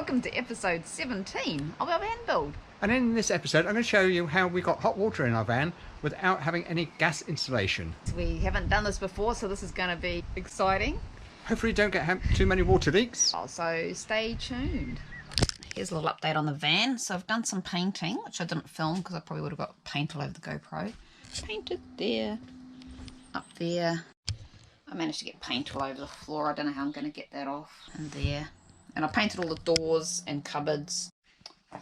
welcome to episode 17 of our van build. And in this episode I'm going to show you how we got hot water in our van without having any gas installation. We haven't done this before, so this is going to be exciting. Hopefully don't get too many water leaks. So stay tuned. Here's a little update on the van. So I've done some painting, which I didn't film because I probably would have got paint all over the GoPro. Painted there, up there. I managed to get paint all over the floor. I don't know how I'm going to get that off. And there. And I painted all the doors and cupboards.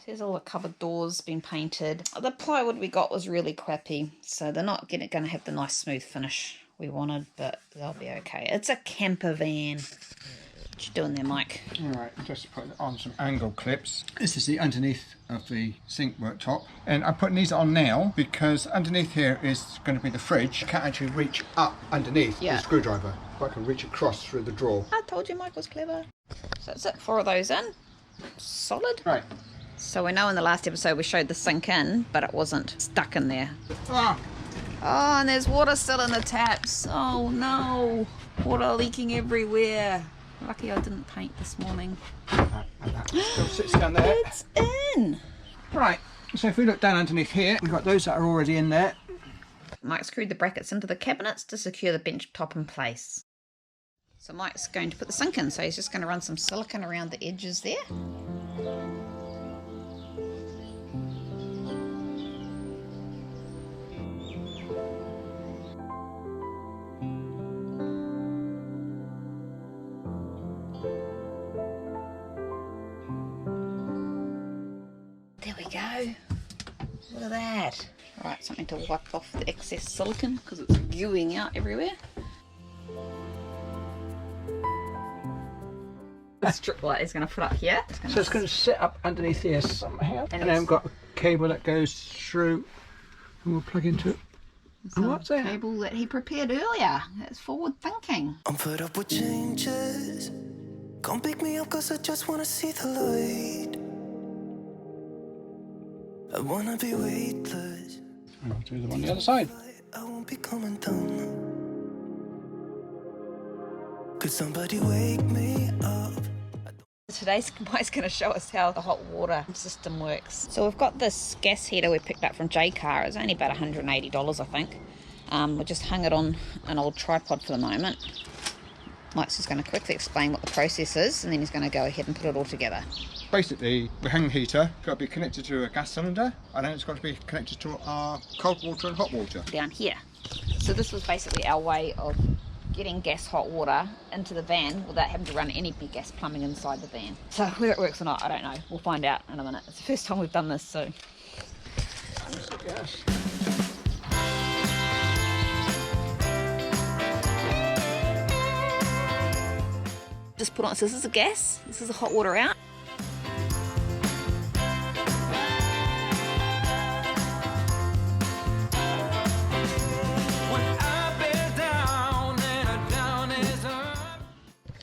There's all the cupboard doors been painted. The plywood we got was really crappy, so they're not going to have the nice smooth finish we wanted, but they'll be okay. It's a camper van. What you doing there, Mike? Alright, just put on some angle clips. This is the underneath of the sink worktop, and I'm putting these on now because underneath here is going to be the fridge. I can't actually reach up underneath the screwdriver, but I can reach across through the drawer. I told you Mike was clever. So that's it, 4 of those in. Solid. Right. So we know in the last episode we showed the sink in, but it wasn't stuck in there. Ah. Oh, and there's water still in the taps. Oh no, water leaking everywhere. Lucky I didn't paint this morning. That still sits down there. It's in. Right, so if we look down underneath here, we've got those that are already in there. Mike screwed the brackets into the cabinets to secure the bench top in place. So Mike's going to put the sink in, so he's just going to run some silicone around the edges there. There we go. Look at that. Right, something to wipe off the excess silicone because it's gooing out everywhere. The strip light is going to put up here. So it's going to sit up underneath here somehow. And then we've got a cable that goes through and we'll plug into it. And what's that? Cable that he prepared earlier. That's forward thinking. I'm fed up with changes. Come pick me up cause I just want to see the light. I wanna be weightless. And I'll do them on the other side. I won't be coming down. Could somebody wake me up? Today's Mike's going to show us how the hot water system works. So we've got this gas heater we picked up from J-Car. It's only about $180, I think. We just hung it on an old tripod for the moment. Mike's just going to quickly explain what the process is, and then he's going to go ahead and put it all together. Basically, the hang heater got to be connected to a gas cylinder, and then it's got to be connected to our cold water and hot water. Down here. So this was basically our way of getting hot water into the van without having to run any big gas plumbing inside the van. So whether it works or not, I don't know. We'll find out in a minute. It's the first time we've done this, so. Yes. Just put on, so this is a gas, this is the hot water out.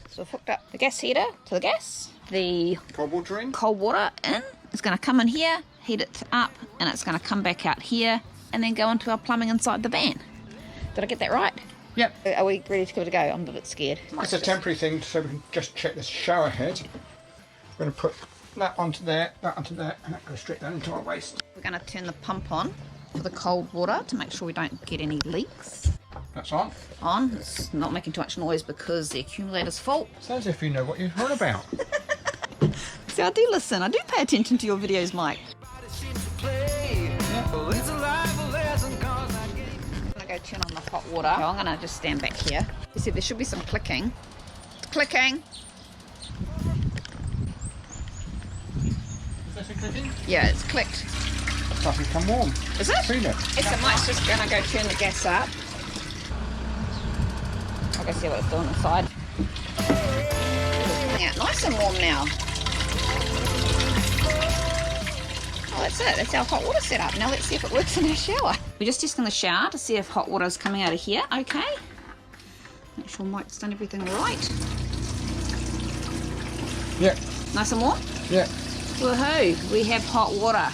So we've hooked up the gas heater to the gas. The Cold water in. Cold water in. It's going to come in here, heat it up, and it's going to come back out here, and then go into our plumbing inside the van. Did I get that right? Yep. Are we ready to give it a go? I'm a bit scared. It's a temporary thing, so we can just check this shower head. We're going to put that onto there, that onto there, and that goes straight down into our waste. We're going to turn the pump on for the cold water to make sure we don't get any leaks. That's on. On. It's not making too much noise because the accumulator's full. Sounds as if you know what you're on about. See, I do listen. I do pay attention to your videos, Mike. I'm going to go turn on the hot water. So I'm going to just stand back here. You see, there should be some clicking. It's clicking. Is that clicking? Yeah, it's clicked. It's starting to become warm. Is it? Feel it. Yes, so Mike's just going to go turn the gas up. I'll go see what it's doing inside. Yeah, nice and warm now. Oh, that's it. That's our hot water setup. Now let's see if it works in our shower. We're just testing the shower to see if hot water is coming out of here. Okay. Make sure Mike's done everything right. Yeah. Nice and warm? Yeah. Woohoo! We have hot water.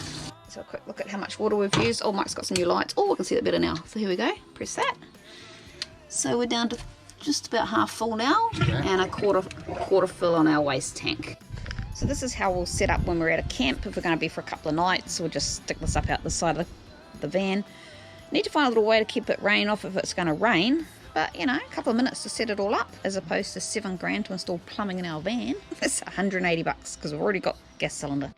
So a quick look at how much water we've used. Oh, Mike's got some new lights. Oh, I can see that better now. So here we go. Press that. So we're down to just about half full now, and a quarter fill on our waste tank. So this is how we'll set up when we're at a camp. If we're going to be for a couple of nights, we'll just stick this up out the side of the van. Need to find a little way to keep it rain off if it's going to rain. But, you know, a couple of minutes to set it all up, as opposed to $7 grand to install plumbing in our van. It's 180 bucks because we've already got gas cylinder.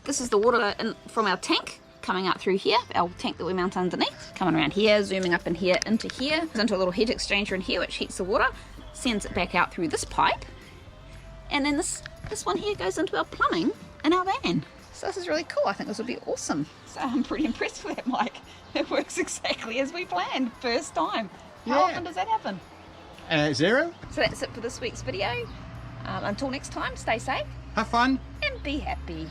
This is the water from our tank coming out through here, our tank that we mount underneath. Coming around here, zooming up in here, into a little heat exchanger in here, which heats the water, sends it back out through this pipe. And then this one here goes into our plumbing in our van. So this is really cool. I think this will be awesome. So I'm pretty impressed with that, Mike. It works exactly as we planned, first time. How often does that happen? 0. So that's it for this week's video. Until next time, stay safe. Have fun. And be happy.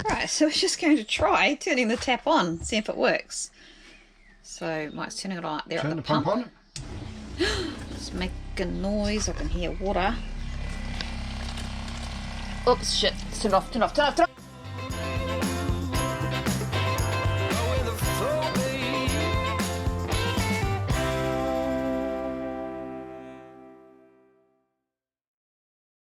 Right, so we're just going to try turning the tap on, see if it works. So Mike's turning it on up there. Turn at the pump on. It's making noise. I can hear water. Oops, shit. Turn it off, turn it off, turn it off, turn it off.